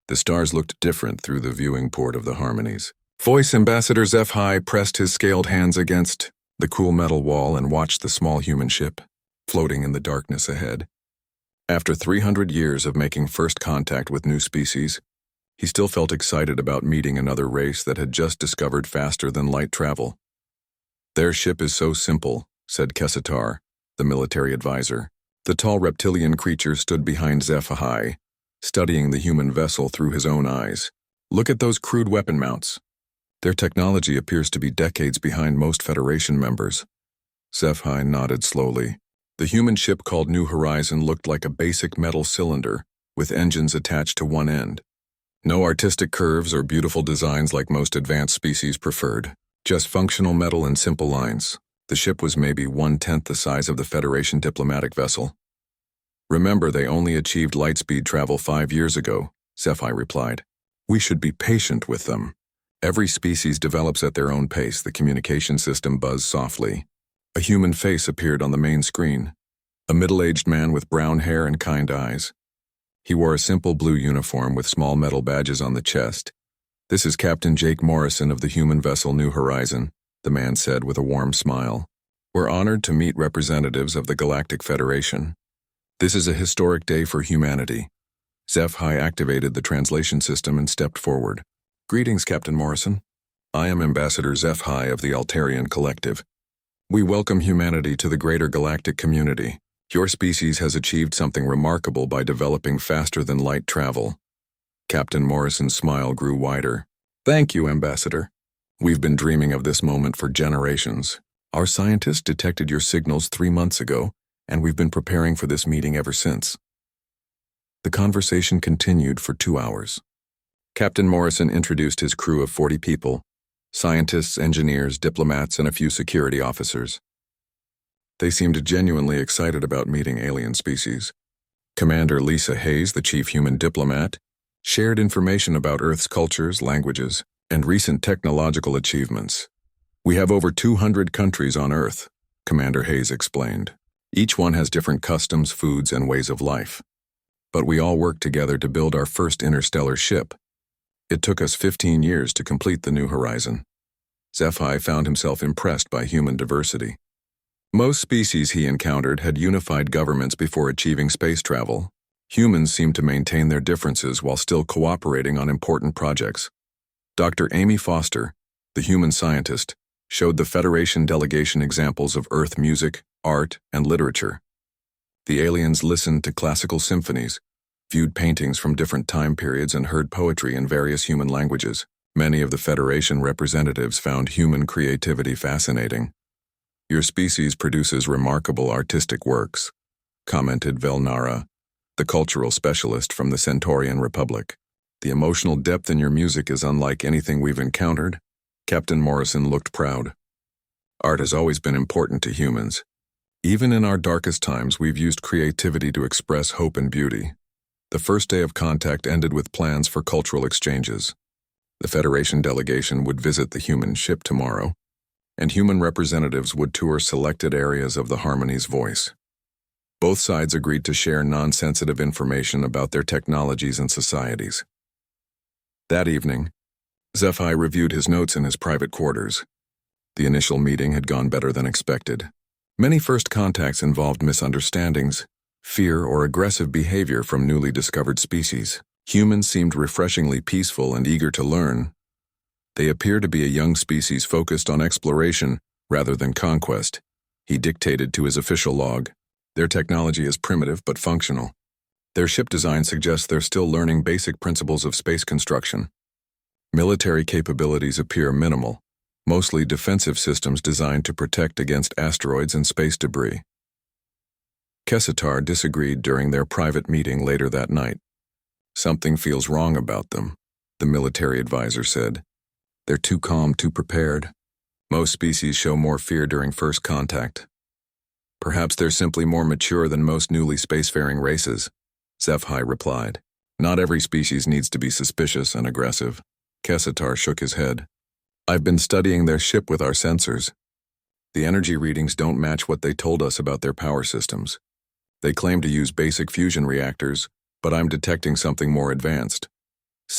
The stars looked different through the viewing port of the harmonies. Voice Ambassador HFY pressed his scaled hands against the cool metal wall and watched the small human ship floating in the darkness ahead. After 300 years of making first contact with new species, he still felt excited about meeting another race that had just discovered faster-than-light travel. "Their ship is so simple," said Kessatar, the military advisor. The tall reptilian creature stood behind HFY, studying the human vessel through his own eyes. "Look at those crude weapon mounts. Their technology appears to be decades behind most Federation members." HFY nodded slowly. The human ship called New Horizon looked like a basic metal cylinder, with engines attached to one end. No artistic curves or beautiful designs like most advanced species preferred, just functional metal and simple lines. The ship was maybe 1/10 the size of the Federation diplomatic vessel. "Remember, they only achieved lightspeed travel 5 years ago," HFY replied. "We should be patient with them. Every species develops at their own pace." The communication system buzzed softly. A human face appeared on the main screen. A middle-aged man with brown hair and kind eyes. He wore a simple blue uniform with small metal badges on the chest. "This is Captain Jake Morrison of the human vessel New Horizon," the man said with a warm smile. "We're honored to meet representatives of the Galactic Federation. This is a historic day for humanity." HFY activated the translation system and stepped forward. "Greetings, Captain Morrison. I am Ambassador HFY of the Altarian Collective. We welcome humanity to the greater galactic community. Your species has achieved something remarkable by developing faster-than-light travel." Captain Morrison's smile grew wider. "Thank you, Ambassador. We've been dreaming of this moment for generations. Our scientists detected your signals 3 months ago, and we've been preparing for this meeting ever since." The conversation continued for 2 hours. Captain Morrison introduced his crew of 40 people, scientists, engineers, diplomats, and a few security officers. They seemed genuinely excited about meeting alien species. Commander Lisa Hayes, the chief human diplomat, shared information about Earth's cultures, languages, and recent technological achievements. "We have over 200 countries on Earth," Commander Hayes explained. "Each one has different customs, foods, and ways of life. But we all work together to build our first interstellar ship. It took us 15 years to complete the New Horizon." HFY found himself impressed by human diversity. Most species he encountered had unified governments before achieving space travel. Humans seemed to maintain their differences while still cooperating on important projects. Dr. Amy Foster, the human scientist, showed the Federation delegation examples of Earth music, art, and literature. The aliens listened to classical symphonies, viewed paintings from different time periods, and heard poetry in various human languages. Many of the Federation representatives found human creativity fascinating. "Your species produces remarkable artistic works," commented Velnara, the cultural specialist from the Centaurian Republic. "The emotional depth in your music is unlike anything we've encountered." Captain Morrison looked proud. "Art has always been important to humans. Even in our darkest times, we've used creativity to express hope and beauty." The first day of contact ended with plans for cultural exchanges. The Federation delegation would visit the human ship tomorrow, and human representatives would tour selected areas of the Harmony's voice. Both sides agreed to share non-sensitive information about their technologies and societies. That evening, HFY reviewed his notes in his private quarters. The initial meeting had gone better than expected. Many first contacts involved misunderstandings, fear, or aggressive behavior from newly discovered species. Humans seemed refreshingly peaceful and eager to learn. They appear to be a young species focused on exploration rather than conquest, he dictated to his official log. "Their technology is primitive but functional. Their ship design suggests they're still learning basic principles of space construction. Military capabilities appear minimal, mostly defensive systems designed to protect against asteroids and space debris." Kessatar disagreed during their private meeting later that night. "Something feels wrong about them," the military advisor said. "They're too calm, too prepared. Most species show more fear during first contact. Perhaps they're simply more mature than most newly spacefaring races," HFY replied. "Not every species needs to be suspicious and aggressive." Kessatar shook his head. "I've been studying their ship with our sensors. The energy readings don't match what they told us about their power systems. They claim to use basic fusion reactors, but I'm detecting something more advanced.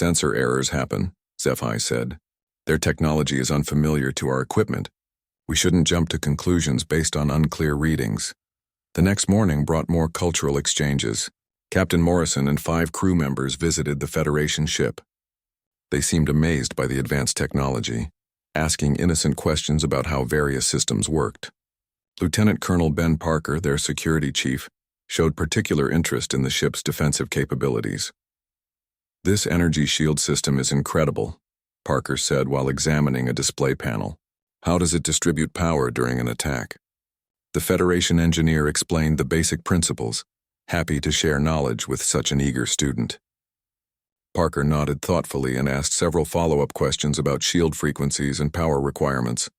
Sensor errors happen, HFY said. Their technology is unfamiliar to our equipment. We shouldn't jump to conclusions based on unclear readings. The next morning brought more cultural exchanges. Captain Morrison and 5 crew members visited the Federation ship. They seemed amazed by the advanced technology, asking innocent questions about how various systems worked. Lieutenant Colonel Ben Parker, their security chief, showed particular interest in the ship's defensive capabilities. "This energy shield system is incredible," Parker said while examining a display panel. "How does it distribute power during an attack?" The Federation engineer explained the basic principles, happy to share knowledge with such an eager student. Parker nodded thoughtfully and asked several follow-up questions about shield frequencies and power requirements.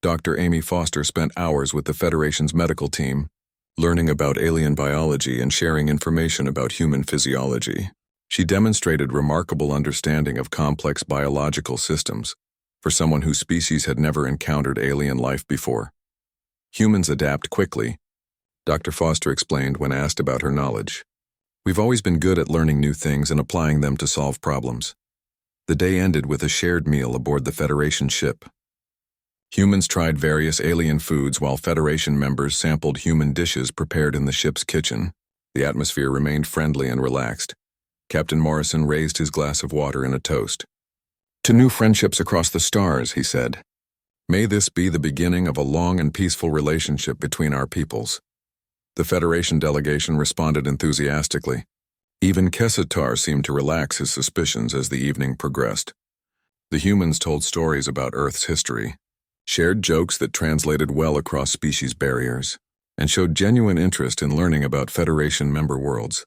Dr. Amy Foster spent hours with the Federation's medical team, learning about alien biology and sharing information about human physiology. She demonstrated remarkable understanding of complex biological systems for someone whose species had never encountered alien life before. "Humans adapt quickly," Dr. Foster explained when asked about her knowledge. "We've always been good at learning new things and applying them to solve problems." The day ended with a shared meal aboard the Federation ship. Humans tried various alien foods while Federation members sampled human dishes prepared in the ship's kitchen. The atmosphere remained friendly and relaxed. Captain Morrison raised his glass of water in a toast. "To new friendships across the stars," he said. "May this be the beginning of a long and peaceful relationship between our peoples." The Federation delegation responded enthusiastically. Even Kessatar seemed to relax his suspicions as the evening progressed. The humans told stories about Earth's history, shared jokes that translated well across species barriers, and showed genuine interest in learning about Federation member worlds.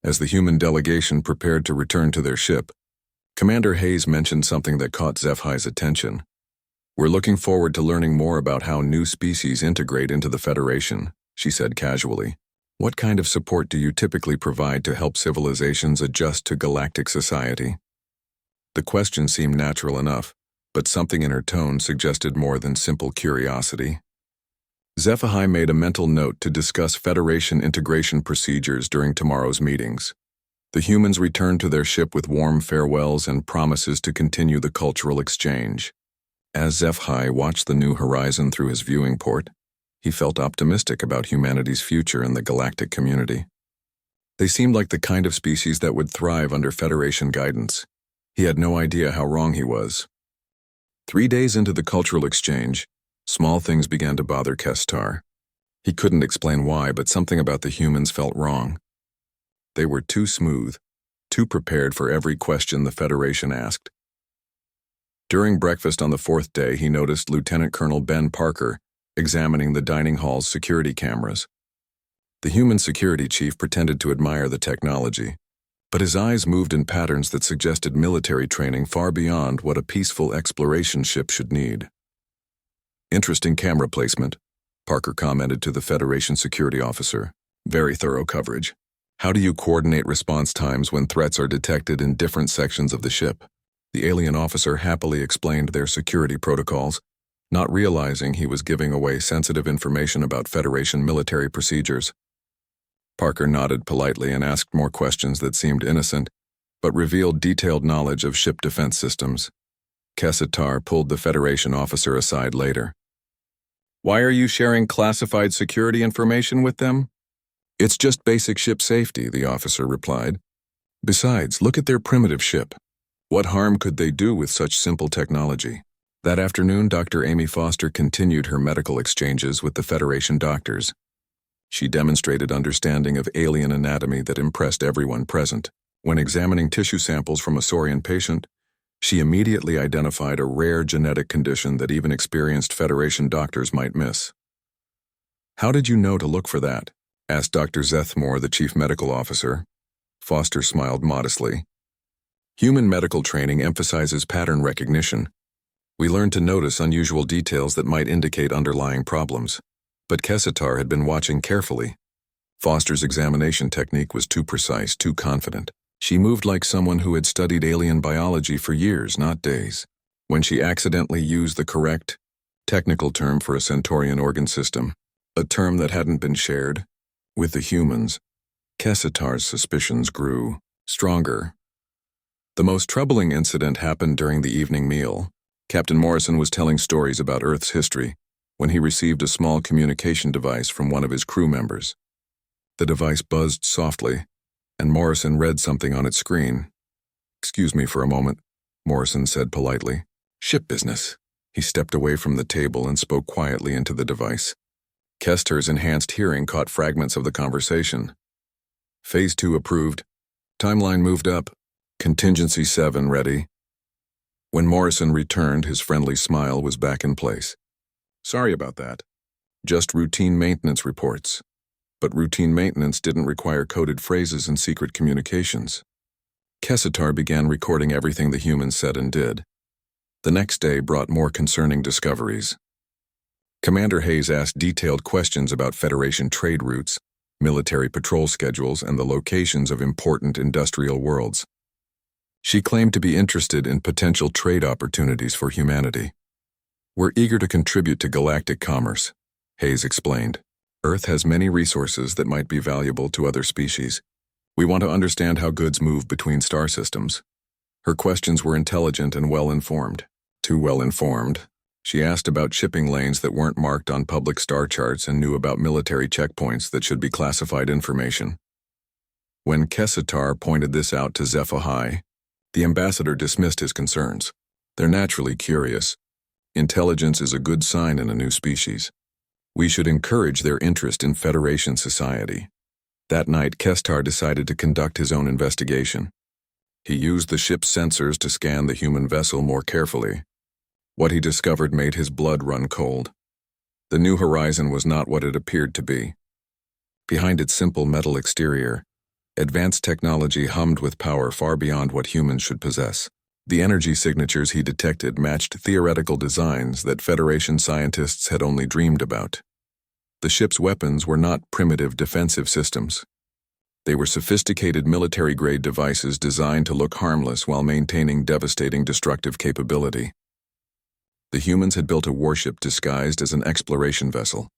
As the human delegation prepared to return to their ship, Commander Hayes mentioned something that caught HFY's attention. "We're looking forward to learning more about how new species integrate into the Federation," she said casually. "What kind of support do you typically provide to help civilizations adjust to galactic society?" The question seemed natural enough, but something in her tone suggested more than simple curiosity. HFY made a mental note to discuss Federation integration procedures during tomorrow's meetings. The humans returned to their ship with warm farewells and promises to continue the cultural exchange. As HFY watched the new horizon through his viewing port, he felt optimistic about humanity's future in the galactic community. They seemed like the kind of species that would thrive under Federation guidance. He had no idea how wrong he was. 3 days into the cultural exchange, small things began to bother Kestar. He couldn't explain why, but something about the humans felt wrong. They were too smooth, too prepared for every question the Federation asked. During breakfast on the 4th day, he noticed Lieutenant Colonel Ben Parker examining the dining hall's security cameras. The human security chief pretended to admire the technology, but his eyes moved in patterns that suggested military training far beyond what a peaceful exploration ship should need. "Interesting camera placement," Parker commented to the Federation security officer. "Very thorough coverage. How do you coordinate response times when threats are detected in different sections of the ship?" The alien officer happily explained their security protocols, not realizing he was giving away sensitive information about Federation military procedures. Parker nodded politely and asked more questions that seemed innocent, but revealed detailed knowledge of ship defense systems. Kessatar pulled the Federation officer aside later. "Why are you sharing classified security information with them?" "It's just basic ship safety," the officer replied. "Besides, look at their primitive ship. What harm could they do with such simple technology?" That afternoon, Dr. Amy Foster continued her medical exchanges with the Federation doctors. She demonstrated understanding of alien anatomy that impressed everyone present. When examining tissue samples from a Saurian patient, she immediately identified a rare genetic condition that even experienced Federation doctors might miss. "How did you know to look for that?" asked Dr. Zethmore, the chief medical officer. Foster smiled modestly. "Human medical training emphasizes pattern recognition. We learn to notice unusual details that might indicate underlying problems." But Kessatar had been watching carefully. Foster's examination technique was too precise, too confident. She moved like someone who had studied alien biology for years, not days. When she accidentally used the correct, technical term for a Centaurian organ system, a term that hadn't been shared with the humans, Kessatar's suspicions grew stronger. The most troubling incident happened during the evening meal. Captain Morrison was telling stories about Earth's history when he received a small communication device from one of his crew members. The device buzzed softly, and Morrison read something on its screen. "Excuse me for a moment," Morrison said politely. "Ship business." He stepped away from the table and spoke quietly into the device. Kester's enhanced hearing caught fragments of the conversation. Phase 2 approved. Timeline moved up. Contingency 7 ready. When Morrison returned, his friendly smile was back in place. "Sorry about that. Just routine maintenance reports." But routine maintenance didn't require coded phrases and secret communications. Kessitar began recording everything the humans said and did. The next day brought more concerning discoveries. Commander Hayes asked detailed questions about Federation trade routes, military patrol schedules, and the locations of important industrial worlds. She claimed to be interested in potential trade opportunities for humanity. "We're eager to contribute to galactic commerce," Hayes explained. "Earth has many resources that might be valuable to other species. We want to understand how goods move between star systems." Her questions were intelligent and well-informed. Too well-informed. She asked about shipping lanes that weren't marked on public star charts and knew about military checkpoints that should be classified information. When Kessitar pointed this out to HFY, the ambassador dismissed his concerns. "They're naturally curious. Intelligence is a good sign in a new species. We should encourage their interest in Federation society." That night, Kestar decided to conduct his own investigation. He used the ship's sensors to scan the human vessel more carefully. What he discovered made his blood run cold. The new horizon was not what it appeared to be. Behind its simple metal exterior, advanced technology hummed with power far beyond what humans should possess. The energy signatures he detected matched theoretical designs that Federation scientists had only dreamed about. The ship's weapons were not primitive defensive systems. They were sophisticated military-grade devices designed to look harmless while maintaining devastating destructive capability. The humans had built a warship disguised as an exploration vessel.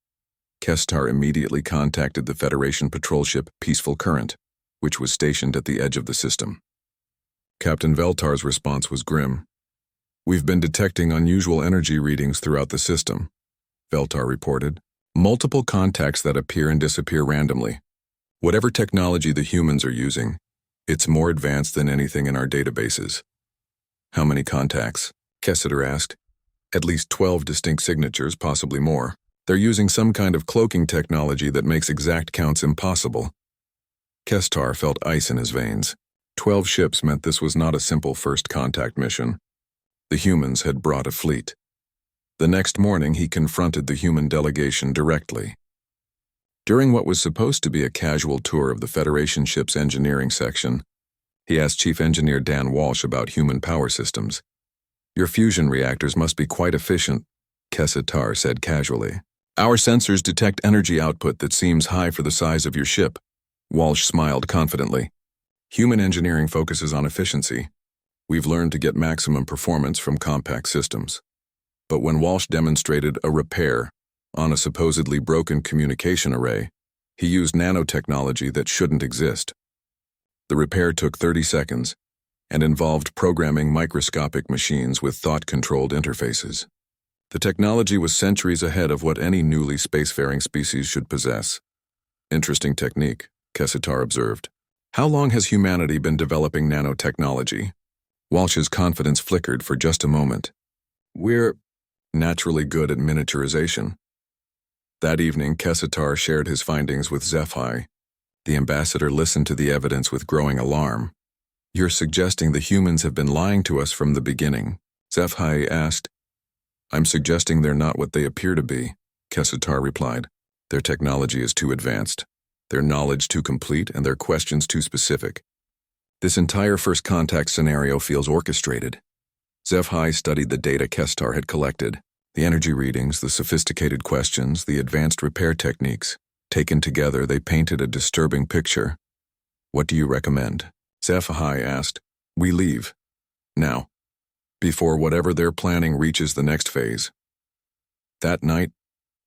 Kestar immediately contacted the Federation patrol ship Peaceful Current, which was stationed at the edge of the system. Captain Veltar's response was grim. "We've been detecting unusual energy readings throughout the system," Veltar reported. "Multiple contacts that appear and disappear randomly. Whatever technology the humans are using, it's more advanced than anything in our databases." "How many contacts?" Kessitar asked. "At least 12 distinct signatures, possibly more. They're using some kind of cloaking technology that makes exact counts impossible." Kestar felt ice in his veins. 12 ships meant this was not a simple first contact mission. The humans had brought a fleet. The next morning, he confronted the human delegation directly. During what was supposed to be a casual tour of the Federation ship's engineering section, he asked Chief Engineer Dan Walsh about human power systems. "Your fusion reactors must be quite efficient," Kessitar said casually. "Our sensors detect energy output that seems high for the size of your ship." Walsh smiled confidently. "Human engineering focuses on efficiency. We've learned to get maximum performance from compact systems." But when Walsh demonstrated a repair on a supposedly broken communication array, he used nanotechnology that shouldn't exist. The repair took 30 seconds and involved programming microscopic machines with thought-controlled interfaces. The technology was centuries ahead of what any newly spacefaring species should possess. "Interesting technique," Kessitar observed. "How long has humanity been developing nanotechnology?" Walsh's confidence flickered for just a moment. "We're naturally good at miniaturization." That evening, Kessitar shared his findings with HFY. The ambassador listened to the evidence with growing alarm. "You're suggesting the humans have been lying to us from the beginning?" HFY asked. "I'm suggesting they're not what they appear to be," Kessitar replied. "Their technology is too advanced, their knowledge too complete, and their questions too specific. This entire first contact scenario feels orchestrated." HFY studied the data Kestar had collected, the energy readings, the sophisticated questions, the advanced repair techniques. Taken together, they painted a disturbing picture. "What do you recommend?" HFY asked. "We leave. Now. Before whatever they're planning reaches the next phase." That night,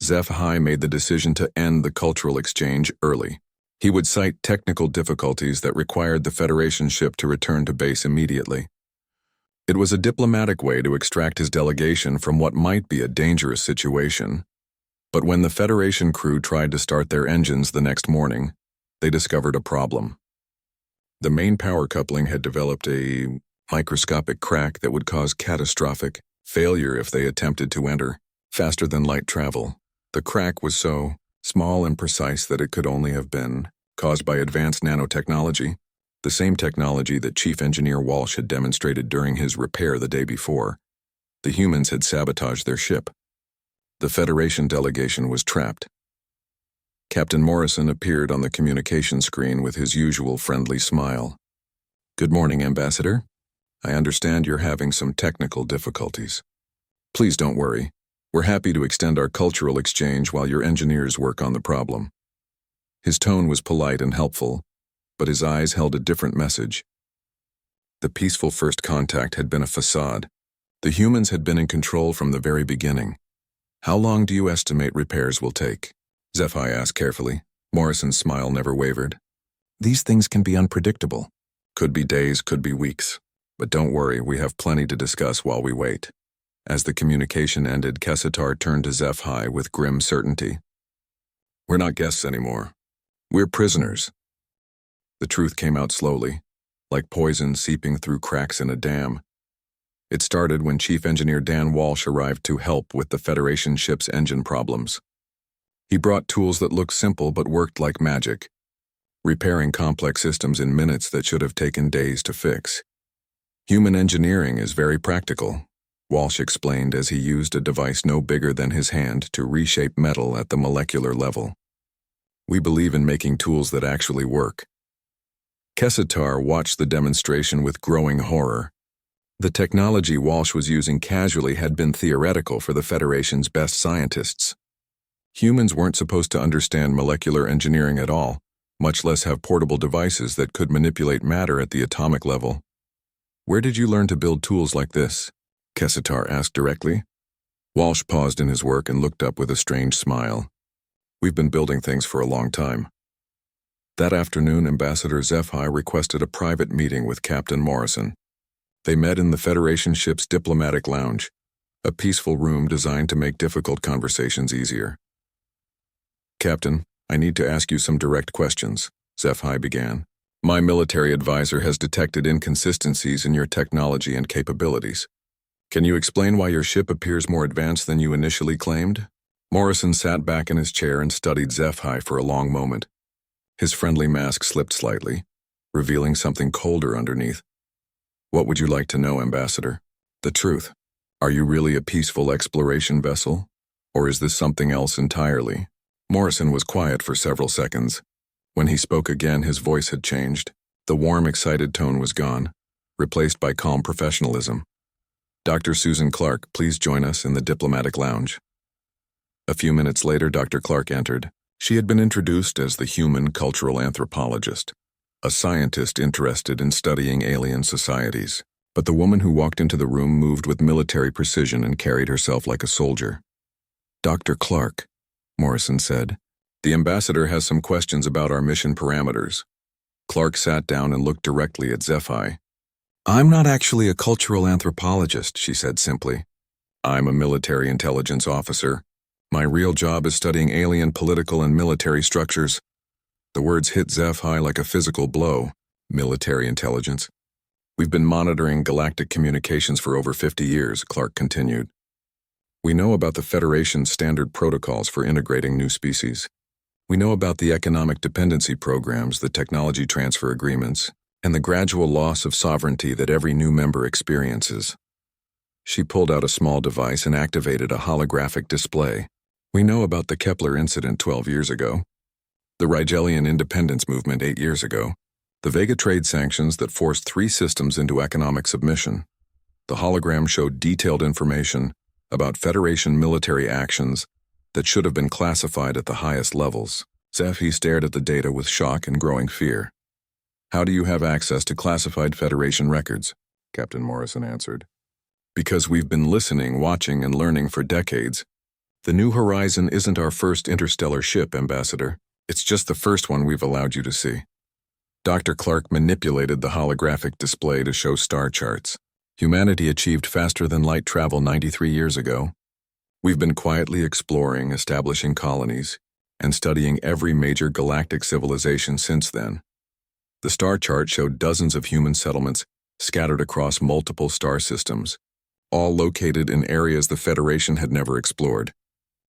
HFY made the decision to end the cultural exchange early. He would cite technical difficulties that required the Federation ship to return to base immediately. It was a diplomatic way to extract his delegation from what might be a dangerous situation. But when the Federation crew tried to start their engines the next morning, they discovered a problem. The main power coupling had developed a microscopic crack that would cause catastrophic failure if they attempted to enter faster-than-light travel. The crack was so small and precise that it could only have been caused by advanced nanotechnology, the same technology that Chief Engineer Walsh had demonstrated during his repair the day before. The humans had sabotaged their ship. The Federation delegation was trapped. Captain Morrison appeared on the communication screen with his usual friendly smile. "Good morning, Ambassador. I understand you're having some technical difficulties. Please don't worry. We're happy to extend our cultural exchange while your engineers work on the problem." His tone was polite and helpful, but his eyes held a different message. The peaceful first contact had been a facade. The humans had been in control from the very beginning. "How long do you estimate repairs will take?" SciFi asked carefully. Morrison's smile never wavered. "These things can be unpredictable. Could be days, could be weeks. But don't worry, we have plenty to discuss while we wait." As the communication ended, Kessitar turned to SciFi with grim certainty. "We're not guests anymore. We're prisoners." The truth came out slowly, like poison seeping through cracks in a dam. It started when Chief Engineer Dan Walsh arrived to help with the Federation ship's engine problems. He brought tools that looked simple but worked like magic, repairing complex systems in minutes that should have taken days to fix. "Human engineering is very practical," Walsh explained as he used a device no bigger than his hand to reshape metal at the molecular level. "We believe in making tools that actually work." Kessitar watched the demonstration with growing horror. The technology Walsh was using casually had been theoretical for the Federation's best scientists. Humans weren't supposed to understand molecular engineering at all, much less have portable devices that could manipulate matter at the atomic level. "Where did you learn to build tools like this?" Kessitar asked directly. Walsh paused in his work and looked up with a strange smile. "We've been building things for a long time." That afternoon, Ambassador SciFi requested a private meeting with Captain Morrison. They met in the Federation ship's diplomatic lounge, a peaceful room designed to make difficult conversations easier. "Captain, I need to ask you some direct questions," SciFi began. "My military advisor has detected inconsistencies in your technology and capabilities. Can you explain why your ship appears more advanced than you initially claimed?" Morrison sat back in his chair and studied SciFi for a long moment. His friendly mask slipped slightly, revealing something colder underneath. "What would you like to know, Ambassador?" "The truth. Are you really a peaceful exploration vessel? Or is this something else entirely?" Morrison was quiet for several seconds. When he spoke again, his voice had changed. The warm, excited tone was gone, replaced by calm professionalism. "Dr. Susan Clark, please join us in the diplomatic lounge." A few minutes later, Dr. Clark entered. She had been introduced as the human cultural anthropologist, a scientist interested in studying alien societies. But the woman who walked into the room moved with military precision and carried herself like a soldier. "Dr. Clark," Morrison said, "the ambassador has some questions about our mission parameters." Clark sat down and looked directly at SciFi. "I'm not actually a cultural anthropologist," she said simply. "I'm a military intelligence officer. My real job is studying alien political and military structures." The words hit SciFi like a physical blow. Military intelligence. "We've been monitoring galactic communications for over 50 years, Clark continued. "We know about the Federation's standard protocols for integrating new species. We know about the economic dependency programs, the technology transfer agreements, and the gradual loss of sovereignty that every new member experiences." She pulled out a small device and activated a holographic display. "We know about the Kepler incident 12 years ago, the Rigelian independence movement 8 years ago, the Vega trade sanctions that forced 3 systems into economic submission. The hologram showed detailed information about Federation military actions that should have been classified at the highest levels." SciFi stared at the data with shock and growing fear. "How do you have access to classified Federation records?" Captain Morrison answered. "Because we've been listening, watching, and learning for decades. The New Horizon isn't our first interstellar ship, Ambassador. It's just the first one we've allowed you to see. Dr. Clark manipulated the holographic display to show star charts. Humanity achieved faster-than-light travel 93 years ago. We've been quietly exploring, establishing colonies, and studying every major galactic civilization since then. The star chart showed dozens of human settlements scattered across multiple star systems, all located in areas the Federation had never explored.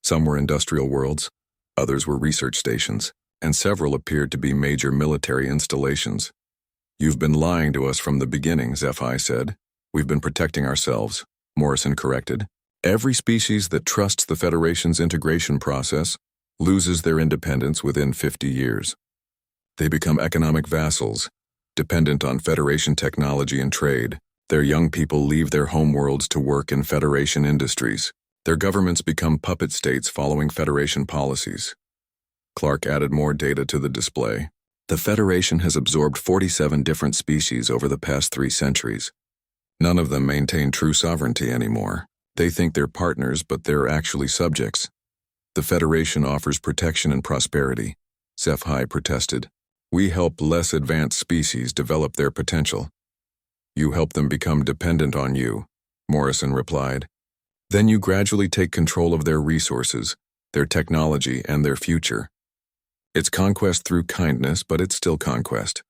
Some were industrial worlds, others were research stations, and several appeared to be major military installations. You've been lying to us from the beginning, SciFi said. We've been protecting ourselves, Morrison corrected. Every species that trusts the Federation's integration process loses their independence within 50 years. They become economic vassals, dependent on Federation technology and trade. Their young people leave their homeworlds to work in Federation industries. Their governments become puppet states following Federation policies. Clark added more data to the display. The Federation has absorbed 47 different species over the past 3 centuries. None of them maintain true sovereignty anymore. They think they're partners, but they're actually subjects. The Federation offers protection and prosperity, SciFi protested. We help less advanced species develop their potential. You help them become dependent on you, Morrison replied. Then you gradually take control of their resources, their technology, and their future. It's conquest through kindness, but it's still conquest.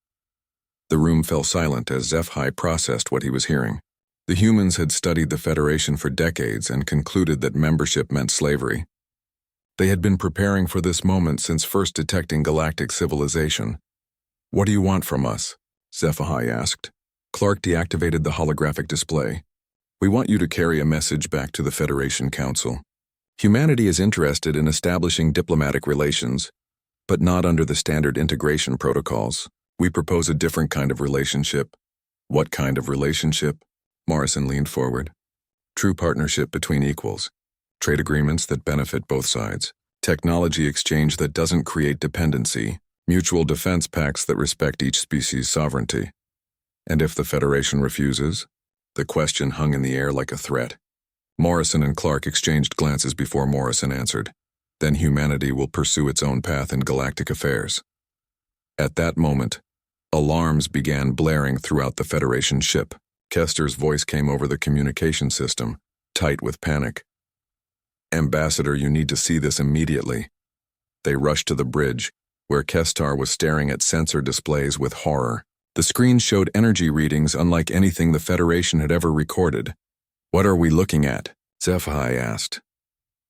The room fell silent as SciFi processed what he was hearing. The humans had studied the Federation for decades and concluded that membership meant slavery. They had been preparing for this moment since first detecting galactic civilization. What do you want from us? SciFi asked. Clark deactivated the holographic display. We want you to carry a message back to the Federation Council. Humanity is interested in establishing diplomatic relations, but not under the standard integration protocols. We propose a different kind of relationship. What kind of relationship? Morrison leaned forward. True partnership between equals. Trade agreements that benefit both sides. Technology exchange that doesn't create dependency. Mutual defense pacts that respect each species' sovereignty. And if the Federation refuses? The question hung in the air like a threat. Morrison and Clark exchanged glances before Morrison answered. Then humanity will pursue its own path in galactic affairs. At that moment, alarms began blaring throughout the Federation ship. Kester's voice came over the communication system, tight with panic. Ambassador, you need to see this immediately. They rushed to the bridge, where Kestar was staring at sensor displays with horror. The screen showed energy readings unlike anything the Federation had ever recorded. What are we looking at? SciFi asked.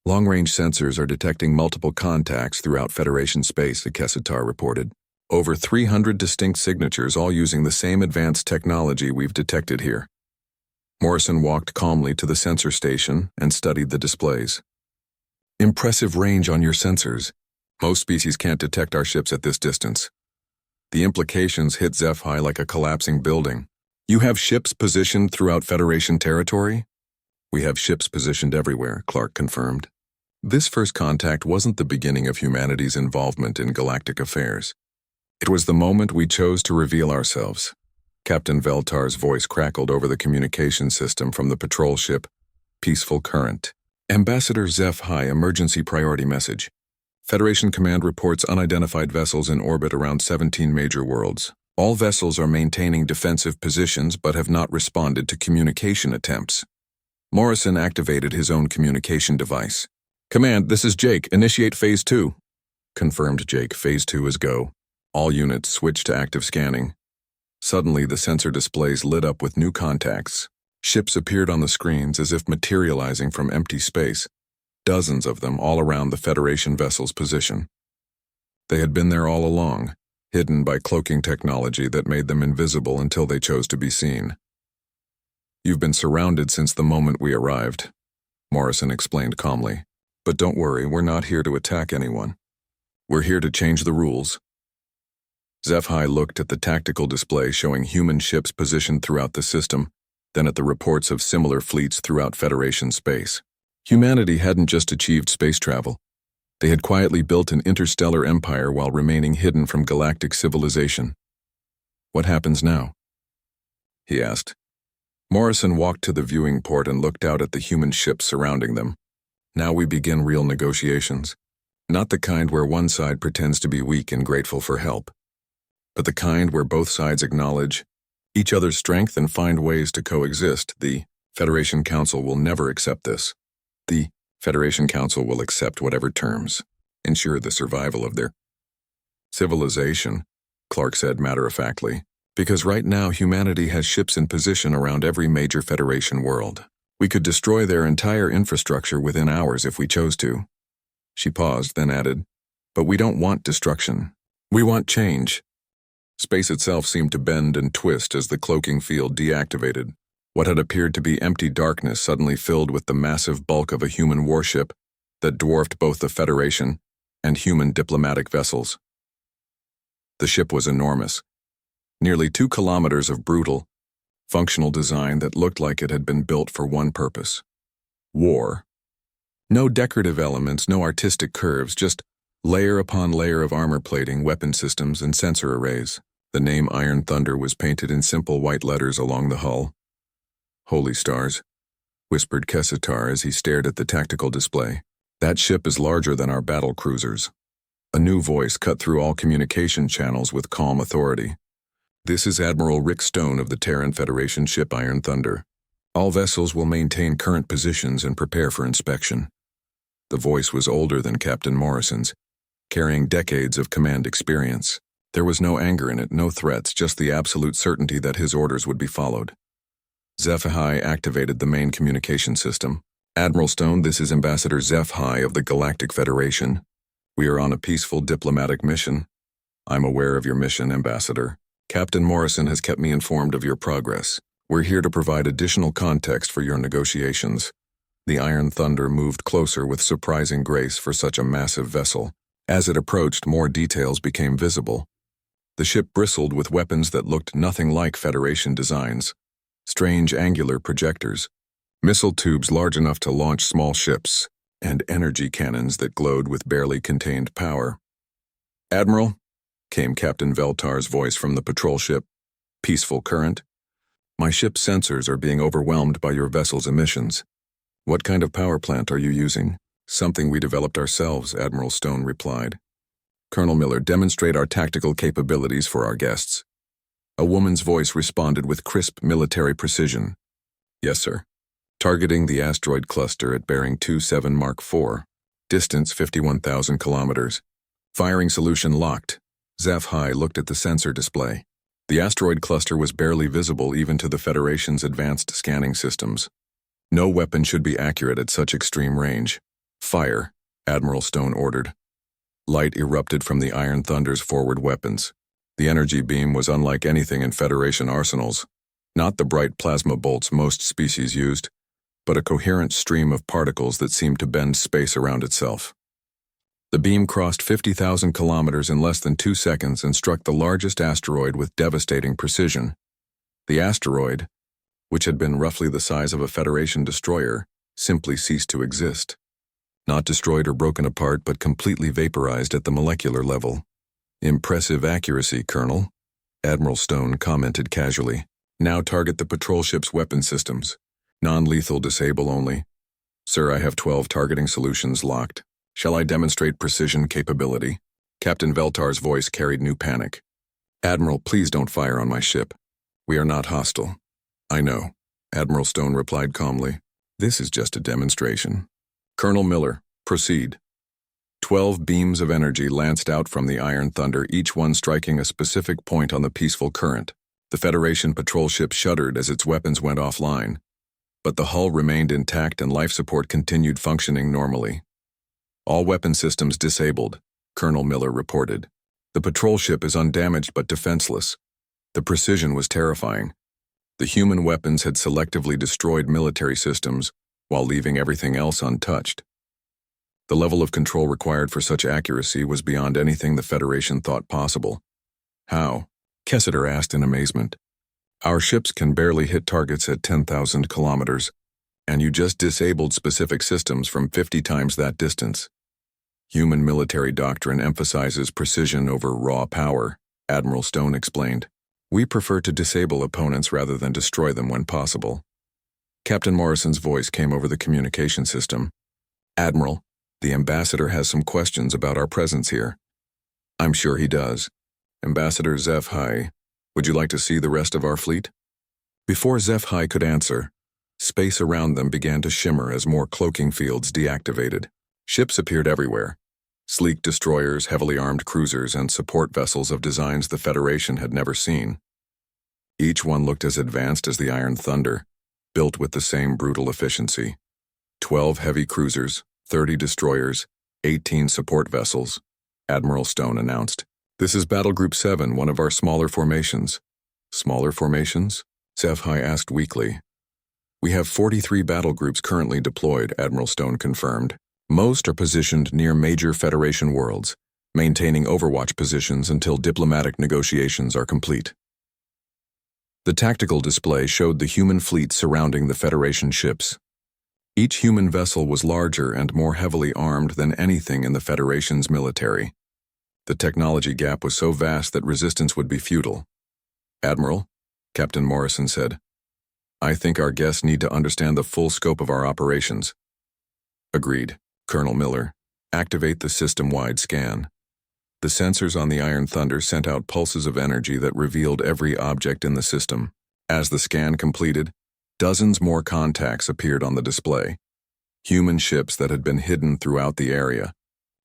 Long-range sensors are detecting multiple contacts throughout Federation space, Kestar reported. Over 300 distinct signatures, all using the same advanced technology we've detected here. Morrison walked calmly to the sensor station and studied the displays. Impressive range on your sensors. Most species can't detect our ships at this distance. The implications hit SciFi like a collapsing building. You have ships positioned throughout Federation territory? We have ships positioned everywhere, Clark confirmed. This first contact wasn't the beginning of humanity's involvement in galactic affairs. It was the moment we chose to reveal ourselves. Captain Veltar's voice crackled over the communication system from the patrol ship, Peaceful Current. Ambassador SciFi, emergency priority message. Federation Command reports unidentified vessels in orbit around 17 major worlds. All vessels are maintaining defensive positions but have not responded to communication attempts. Morrison activated his own communication device. Command, this is Jake. Initiate Phase 2. Confirmed, Jake. Phase 2 is go. All units switch to active scanning. Suddenly, the sensor displays lit up with new contacts. Ships appeared on the screens as if materializing from empty space. Dozens of them all around the Federation vessel's position. They had been there all along, hidden by cloaking technology that made them invisible until they chose to be seen. You've been surrounded since the moment we arrived, Morrison explained calmly. But don't worry, we're not here to attack anyone. We're here to change the rules. SciFi looked at the tactical display showing human ships positioned throughout the system, then at the reports of similar fleets throughout Federation space. Humanity hadn't just achieved space travel. They had quietly built an interstellar empire while remaining hidden from galactic civilization. What happens now? He asked. Morrison walked to the viewing port and looked out at the human ships surrounding them. Now we begin real negotiations. Not the kind where one side pretends to be weak and grateful for help, but the kind where both sides acknowledge each other's strength and find ways to coexist. The Federation Council will never accept this. The Federation Council will accept whatever terms ensure the survival of their civilization, Clark said matter-of-factly, because right now humanity has ships in position around every major Federation world. We could destroy their entire infrastructure within hours if we chose to. She paused, then added, but we don't want destruction. We want change. Space itself seemed to bend and twist as the cloaking field deactivated. What had appeared to be empty darkness suddenly filled with the massive bulk of a human warship that dwarfed both the Federation and human diplomatic vessels. The ship was enormous. Nearly 2 kilometers of brutal, functional design that looked like it had been built for one purpose: war. No decorative elements, no artistic curves, just layer upon layer of armor plating, weapon systems, and sensor arrays. The name Iron Thunder was painted in simple white letters along the hull. Holy stars, whispered Kessitar as he stared at the tactical display. That ship is larger than our battle cruisers. A new voice cut through all communication channels with calm authority. This is Admiral Rick Stone of the Terran Federation ship Iron Thunder. All vessels will maintain current positions and prepare for inspection. The voice was older than Captain Morrison's, carrying decades of command experience. There was no anger in it, no threats, just the absolute certainty that his orders would be followed. HFY activated the main communication system. Admiral Stone, this is Ambassador HFY of the Galactic Federation. We are on a peaceful diplomatic mission. I'm aware of your mission, Ambassador. Captain Morrison has kept me informed of your progress. We're here to provide additional context for your negotiations. The Iron Thunder moved closer with surprising grace for such a massive vessel. As it approached, more details became visible. The ship bristled with weapons that looked nothing like Federation designs. Strange angular projectors, missile tubes large enough to launch small ships, and energy cannons that glowed with barely contained power. Admiral, came Captain Veltar's voice from the patrol ship. Peaceful current. My ship's sensors are being overwhelmed by your vessel's emissions. What kind of power plant are you using? Something we developed ourselves, Admiral Stone replied. Colonel Miller, demonstrate our tactical capabilities for our guests. A woman's voice responded with crisp military precision. Yes, sir. Targeting the asteroid cluster at bearing 27 Mark IV. Distance 51,000 kilometers. Firing solution locked. HFY looked at the sensor display. The asteroid cluster was barely visible even to the Federation's advanced scanning systems. No weapon should be accurate at such extreme range. Fire, Admiral Stone ordered. Light erupted from the Iron Thunder's forward weapons. The energy beam was unlike anything in Federation arsenals. Not the bright plasma bolts most species used, but a coherent stream of particles that seemed to bend space around itself. The beam crossed 50,000 kilometers in less than 2 seconds and struck the largest asteroid with devastating precision. The asteroid, which had been roughly the size of a Federation destroyer, simply ceased to exist. Not destroyed or broken apart, but completely vaporized at the molecular level. Impressive accuracy, Colonel, Admiral Stone commented casually. Now target the patrol ship's weapon systems. Non-lethal disable only. Sir, I have 12 targeting solutions locked. Shall I demonstrate precision capability? Captain Veltar's voice carried new panic. Admiral, please don't fire on my ship. We are not hostile. I know, Admiral Stone replied calmly. This is just a demonstration. Colonel Miller, proceed. 12 beams of energy lanced out from the Iron Thunder, each one striking a specific point on the peaceful current. The Federation patrol ship shuddered as its weapons went offline, but the hull remained intact and life support continued functioning normally. All weapon systems disabled, Colonel Miller reported. The patrol ship is undamaged but defenseless. The precision was terrifying. The human weapons had selectively destroyed military systems while leaving everything else untouched. The level of control required for such accuracy was beyond anything the Federation thought possible. How? Kessitar asked in amazement. Our ships can barely hit targets at 10,000 kilometers, and you just disabled specific systems from 50 times that distance. Human military doctrine emphasizes precision over raw power, Admiral Stone explained. We prefer to disable opponents rather than destroy them when possible. Captain Morrison's voice came over the communication system. Admiral, The ambassador has some questions about our presence here. I'm sure he does. Ambassador HFY, would you like to see the rest of our fleet? Before HFY could answer, space around them began to shimmer as more cloaking fields deactivated. Ships appeared everywhere. Sleek destroyers, heavily armed cruisers, and support vessels of designs the Federation had never seen. Each one looked as advanced as the Iron Thunder, built with the same brutal efficiency. 12 heavy cruisers, 30 destroyers, 18 support vessels, Admiral Stone announced. This is Battle Group 7, one of our smaller formations. Smaller formations? HFY asked weakly. We have 43 battle groups currently deployed, Admiral Stone confirmed. Most are positioned near major Federation worlds, maintaining overwatch positions until diplomatic negotiations are complete. The tactical display showed the human fleet surrounding the Federation ships. Each human vessel was larger and more heavily armed than anything in the Federation's military. The technology gap was so vast that resistance would be futile. Admiral, Captain Morrison said, I think our guests need to understand the full scope of our operations. Agreed, Colonel Miller. Activate the system-wide scan. The sensors on the Iron Thunder sent out pulses of energy that revealed every object in the system. As the scan completed, dozens more contacts appeared on the display. Human ships that had been hidden throughout the area,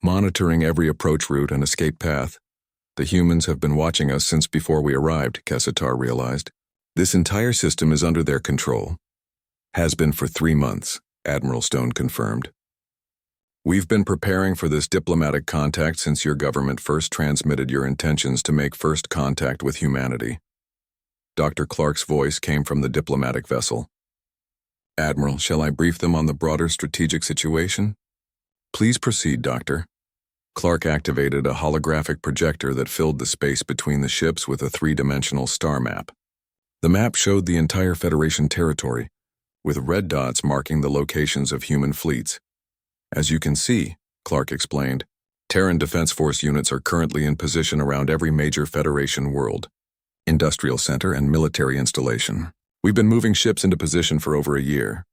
monitoring every approach route and escape path. The humans have been watching us since before we arrived, Kessatar realized. This entire system is under their control. Has been for 3 months, Admiral Stone confirmed. We've been preparing for this diplomatic contact since your government first transmitted your intentions to make first contact with humanity. Dr. Clark's voice came from the diplomatic vessel. Admiral, shall I brief them on the broader strategic situation? Please proceed, Doctor. Clark activated a holographic projector that filled the space between the ships with a 3-dimensional star map. The map showed the entire Federation territory, with red dots marking the locations of human fleets. As you can see, Clark explained, Terran Defense Force units are currently in position around every major Federation world, industrial center, and military installation. We've been moving ships into position for over a year.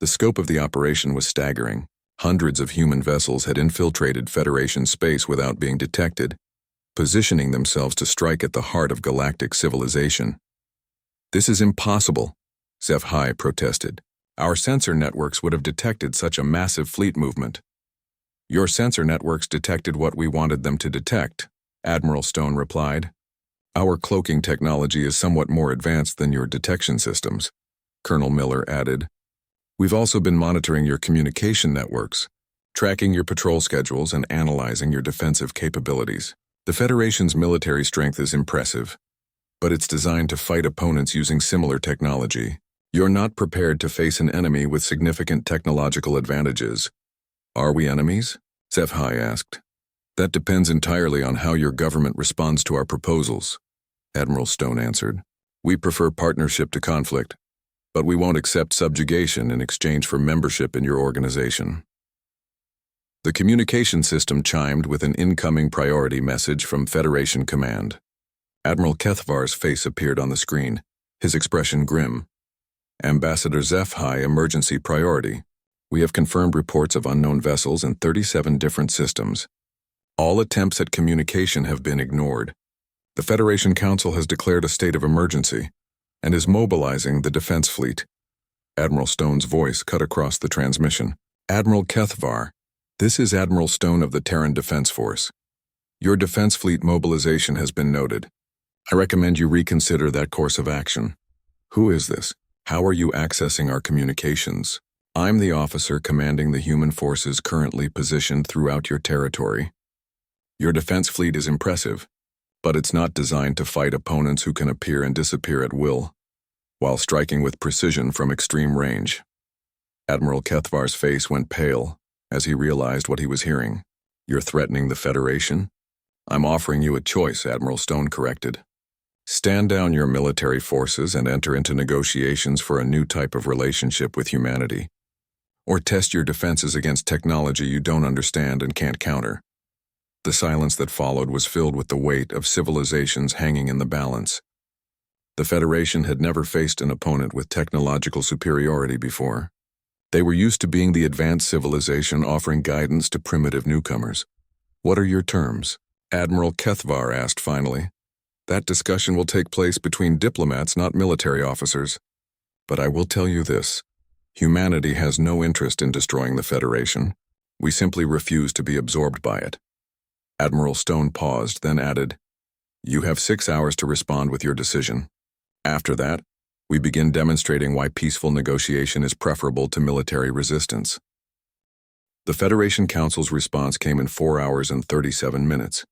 The scope of the operation was staggering. Hundreds of human vessels had infiltrated Federation space without being detected, positioning themselves to strike at the heart of galactic civilization. This is impossible, HFY protested. Our sensor networks would have detected such a massive fleet movement. Your sensor networks detected what we wanted them to detect, Admiral Stone replied. Our cloaking technology is somewhat more advanced than your detection systems, Colonel Miller added. We've also been monitoring your communication networks, tracking your patrol schedules, and analyzing your defensive capabilities. The Federation's military strength is impressive, but it's designed to fight opponents using similar technology. You're not prepared to face an enemy with significant technological advantages. Are we enemies? HFY asked. That depends entirely on how your government responds to our proposals, Admiral Stone answered. We prefer partnership to conflict, but we won't accept subjugation in exchange for membership in your organization. The communication system chimed with an incoming priority message from Federation Command. Admiral Kethvar's face appeared on the screen, his expression grim. Ambassador HFY, emergency priority. We have confirmed reports of unknown vessels in 37 different systems. All attempts at communication have been ignored. The Federation Council has declared a state of emergency and is mobilizing the defense fleet. Admiral Stone's voice cut across the transmission. Admiral Kethvar, this is Admiral Stone of the Terran Defense Force. Your defense fleet mobilization has been noted. I recommend you reconsider that course of action. Who is this? How are you accessing our communications? I'm the officer commanding the human forces currently positioned throughout your territory. Your defense fleet is impressive, but it's not designed to fight opponents who can appear and disappear at will, while striking with precision from extreme range. Admiral Kethvar's face went pale as he realized what he was hearing. You're threatening the Federation? I'm offering you a choice, Admiral Stone corrected. Stand down your military forces and enter into negotiations for a new type of relationship with humanity. Or test your defenses against technology you don't understand and can't counter. The silence that followed was filled with the weight of civilizations hanging in the balance. The Federation had never faced an opponent with technological superiority before. They were used to being the advanced civilization offering guidance to primitive newcomers. "What are your terms?" Admiral Kethvar asked finally. "That discussion will take place between diplomats, not military officers. But I will tell you this. Humanity has no interest in destroying the Federation. We simply refuse to be absorbed by it." Admiral Stone paused, then added, "You have 6 hours to respond with your decision. After that, we begin demonstrating why peaceful negotiation is preferable to military resistance." The Federation Council's response came in 4 hours and 37 minutes.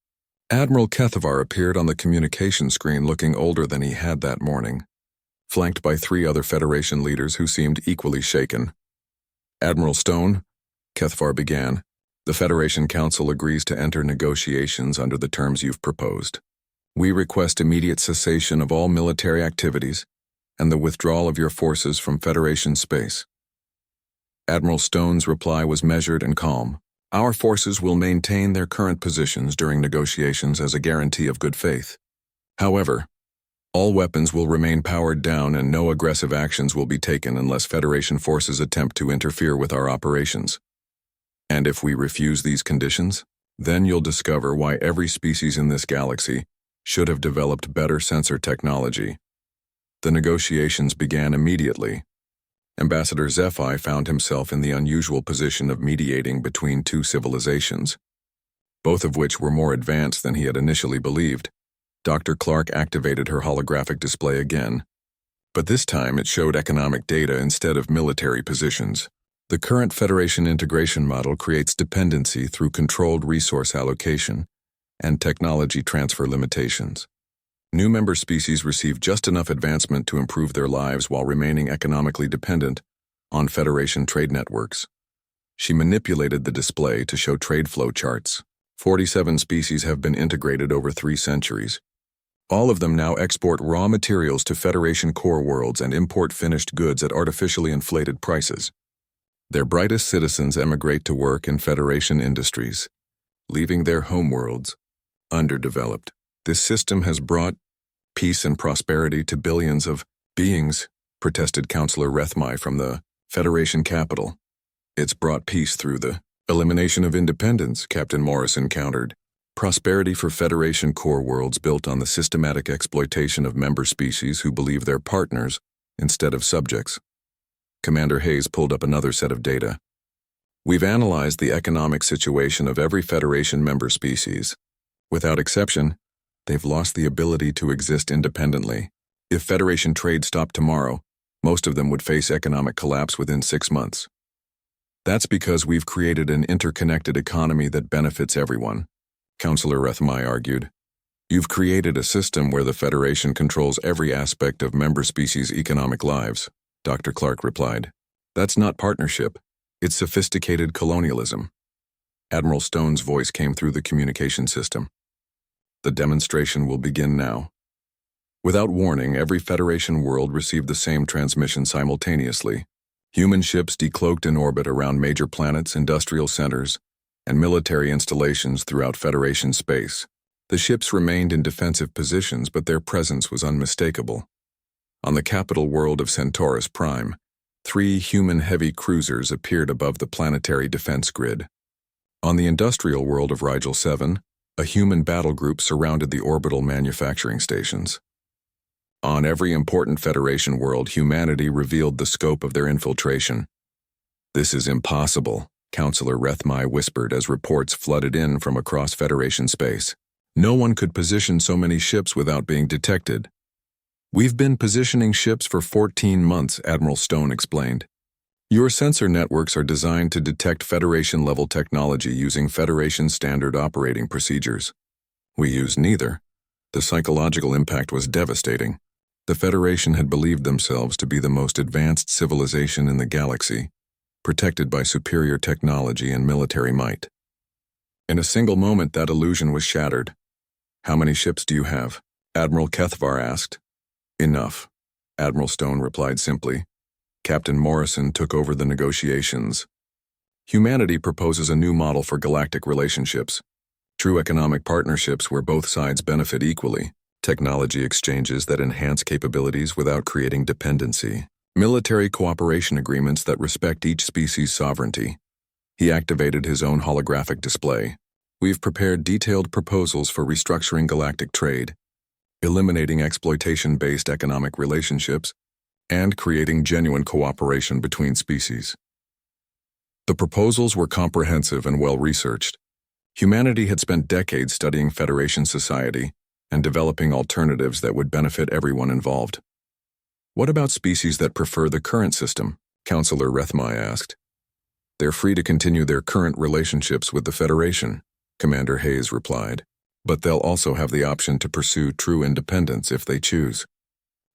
Admiral Kethvar appeared on the communication screen looking older than he had that morning, flanked by 3 other Federation leaders who seemed equally shaken. "Admiral Stone," Kethvar began, "the Federation Council agrees to enter negotiations under the terms you've proposed. We request immediate cessation of all military activities and the withdrawal of your forces from Federation space." Admiral Stone's reply was measured and calm. "Our forces will maintain their current positions during negotiations as a guarantee of good faith. However, all weapons will remain powered down and no aggressive actions will be taken unless Federation forces attempt to interfere with our operations. And if we refuse these conditions, then you'll discover why every species in this galaxy should have developed better sensor technology." The negotiations began immediately. Ambassador Zephi found himself in the unusual position of mediating between 2 civilizations, both of which were more advanced than he had initially believed. Dr. Clark activated her holographic display again, but this time it showed economic data instead of military positions. The current Federation integration model creates dependency through controlled resource allocation and technology transfer limitations. New member species receive just enough advancement to improve their lives while remaining economically dependent on Federation trade networks. She manipulated the display to show trade flow charts. 47 species have been integrated over 3 centuries. All of them now export raw materials to Federation core worlds and import finished goods at artificially inflated prices. Their brightest citizens emigrate to work in Federation industries, leaving their homeworlds underdeveloped. This system has brought peace and prosperity to billions of beings, protested Councillor Rethmai from the Federation capital. "It's brought peace through the elimination of independence," Captain Morrison countered. "Prosperity for Federation core worlds built on the systematic exploitation of member species who believe they're partners instead of subjects." Commander Hayes pulled up another set of data. "We've analyzed the economic situation of every Federation member species. Without exception, they've lost the ability to exist independently. If Federation trade stopped tomorrow, most of them would face economic collapse within 6 months. That's because we've created an interconnected economy that benefits everyone," Councillor Rethmai argued. "You've created a system where the Federation controls every aspect of member species' economic lives," Dr. Clark replied. "That's not partnership, it's sophisticated colonialism." Admiral Stone's voice came through the communication system. "The demonstration will begin now." Without warning, every Federation world received the same transmission simultaneously. Human ships decloaked in orbit around major planets, industrial centers, and military installations throughout Federation space. The ships remained in defensive positions, but their presence was unmistakable. On the capital world of Centaurus Prime, 3 human heavy cruisers appeared above the planetary defense grid. On the industrial world of Rigel 7, a human battle group surrounded the orbital manufacturing stations. On every important Federation world, humanity revealed the scope of their infiltration. "This is impossible," Councillor Rethmai whispered as reports flooded in from across Federation space. "No one could position so many ships without being detected." "We've been positioning ships for 14 months, Admiral Stone explained. Your sensor networks are designed to detect Federation-level technology using Federation standard operating procedures. We use neither. The psychological impact was devastating. The Federation had believed themselves to be the most advanced civilization in the galaxy, protected by superior technology and military might. In a single moment, that illusion was shattered. "How many ships do you have?" Admiral Kethvar asked. "Enough," Admiral Stone replied simply. Captain Morrison took over the negotiations. "Humanity proposes a new model for galactic relationships. True economic partnerships where both sides benefit equally. Technology exchanges that enhance capabilities without creating dependency. military cooperation agreements that respect each species' sovereignty. He activated his own holographic display. We've prepared detailed proposals for restructuring galactic trade, eliminating exploitation-based economic relationships, and creating genuine cooperation between species. The proposals were comprehensive and well-researched. Humanity had spent decades studying Federation society and developing alternatives that would benefit everyone involved. What about species that prefer the current system? Counselor Rethmai asked. They're free to continue their current relationships with the Federation, Commander Hayes replied, but they'll also have the option to pursue true independence if they choose.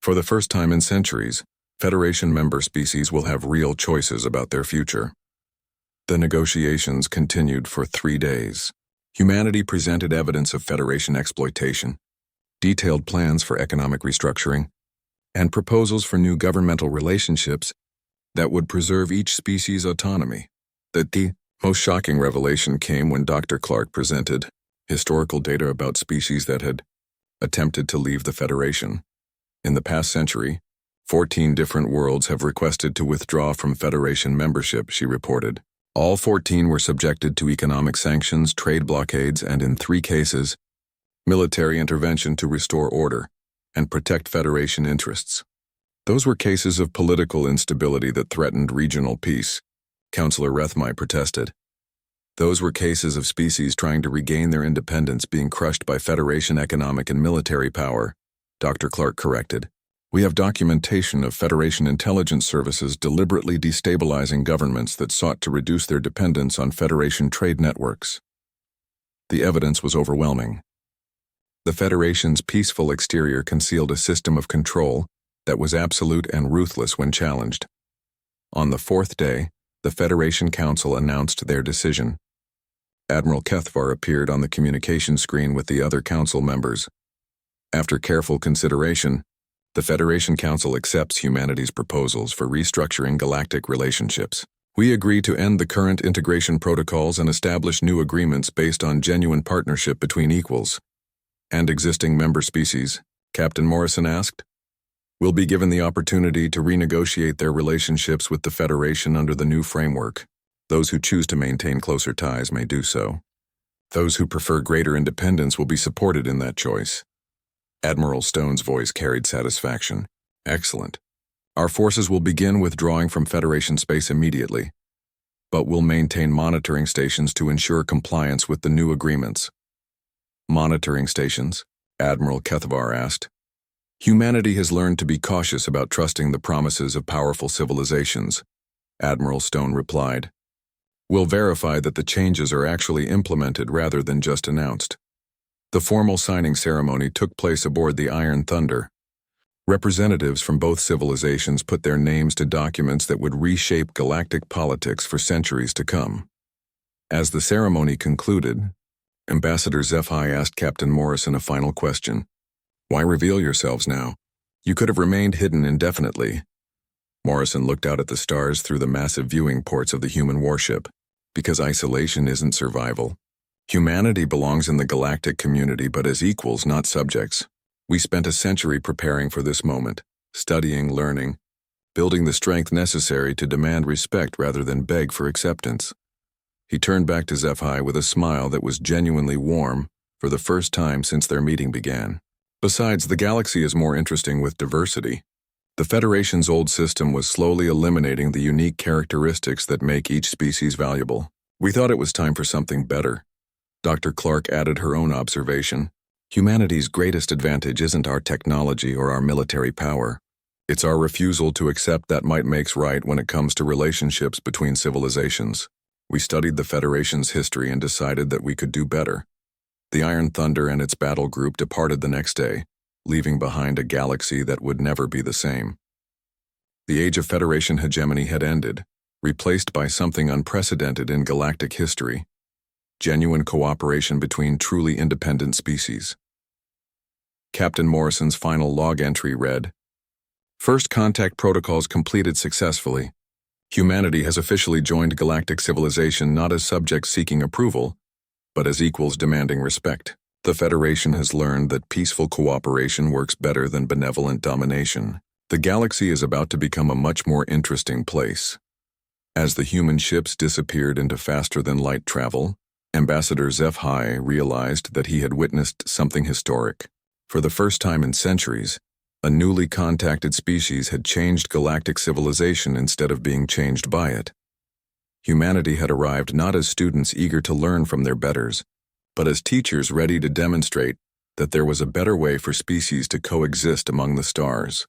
For the first time in centuries, Federation member species will have real choices about their future. The negotiations continued for 3 days. Humanity presented evidence of Federation exploitation, detailed plans for economic restructuring, and proposals for new governmental relationships that would preserve each species' autonomy. The most shocking revelation came when Dr. Clark presented historical data about species that had attempted to leave the Federation. In the past century, 14 different worlds have requested to withdraw from Federation membership, she reported. All 14 were subjected to economic sanctions, trade blockades, and in 3 cases, military intervention to restore order and protect Federation interests. Those were cases of political instability that threatened regional peace, Counselor Rethmai protested. Those were cases of species trying to regain their independence being crushed by Federation economic and military power, Dr. Clark corrected. We have documentation of Federation intelligence services deliberately destabilizing governments that sought to reduce their dependence on Federation trade networks. The evidence was overwhelming. The Federation's peaceful exterior concealed a system of control that was absolute and ruthless when challenged. On the 4th day, the Federation Council announced their decision. Admiral Kethvar appeared on the communication screen with the other council members. After careful consideration, the Federation Council accepts humanity's proposals for restructuring galactic relationships. We agree to end the current integration protocols and establish new agreements based on genuine partnership between equals. And existing member species, Captain Morrison asked, will be given the opportunity to renegotiate their relationships with the Federation under the new framework. Those who choose to maintain closer ties may do so. Those who prefer greater independence will be supported in that choice. Admiral Stone's voice carried satisfaction. Excellent. Our forces will begin withdrawing from Federation space immediately, but will maintain monitoring stations to ensure compliance with the new agreements. Monitoring stations? Admiral Kethvar asked. Humanity has learned to be cautious about trusting the promises of powerful civilizations, Admiral Stone replied. We'll verify that the changes are actually implemented rather than just announced. The formal signing ceremony took place aboard the Iron Thunder. Representatives from both civilizations put their names to documents that would reshape galactic politics for centuries to come. As the ceremony concluded, Ambassador Zephi asked Captain Morrison a final question. Why reveal yourselves now? You could have remained hidden indefinitely. Morrison looked out at the stars through the massive viewing ports of the human warship. Because isolation isn't survival. Humanity belongs in the galactic community but as equals, not subjects. We spent a century preparing for this moment, studying, learning, building the strength necessary to demand respect rather than beg for acceptance. He turned back to Zephi with a smile that was genuinely warm for the first time since their meeting began. Besides, the galaxy is more interesting with diversity. The Federation's old system was slowly eliminating the unique characteristics that make each species valuable. We thought it was time for something better. Dr. Clark added her own observation. Humanity's greatest advantage isn't our technology or our military power. It's our refusal to accept that might makes right when it comes to relationships between civilizations. We studied the Federation's history and decided that we could do better. The Iron Thunder and its battle group departed the next day, leaving behind a galaxy that would never be the same. The age of Federation hegemony had ended, replaced by something unprecedented in galactic history: genuine cooperation between truly independent species. Captain Morrison's final log entry read, First contact protocols completed successfully. Humanity has officially joined galactic civilization not as subjects seeking approval, but as equals demanding respect. The Federation has learned that peaceful cooperation works better than benevolent domination. The galaxy is about to become a much more interesting place. As the human ships disappeared into faster-than-light travel, Ambassador Zeph-Hai realized that he had witnessed something historic. For the first time in centuries, a newly contacted species had changed galactic civilization instead of being changed by it. Humanity had arrived not as students eager to learn from their betters, but as teachers ready to demonstrate that there was a better way for species to coexist among the stars.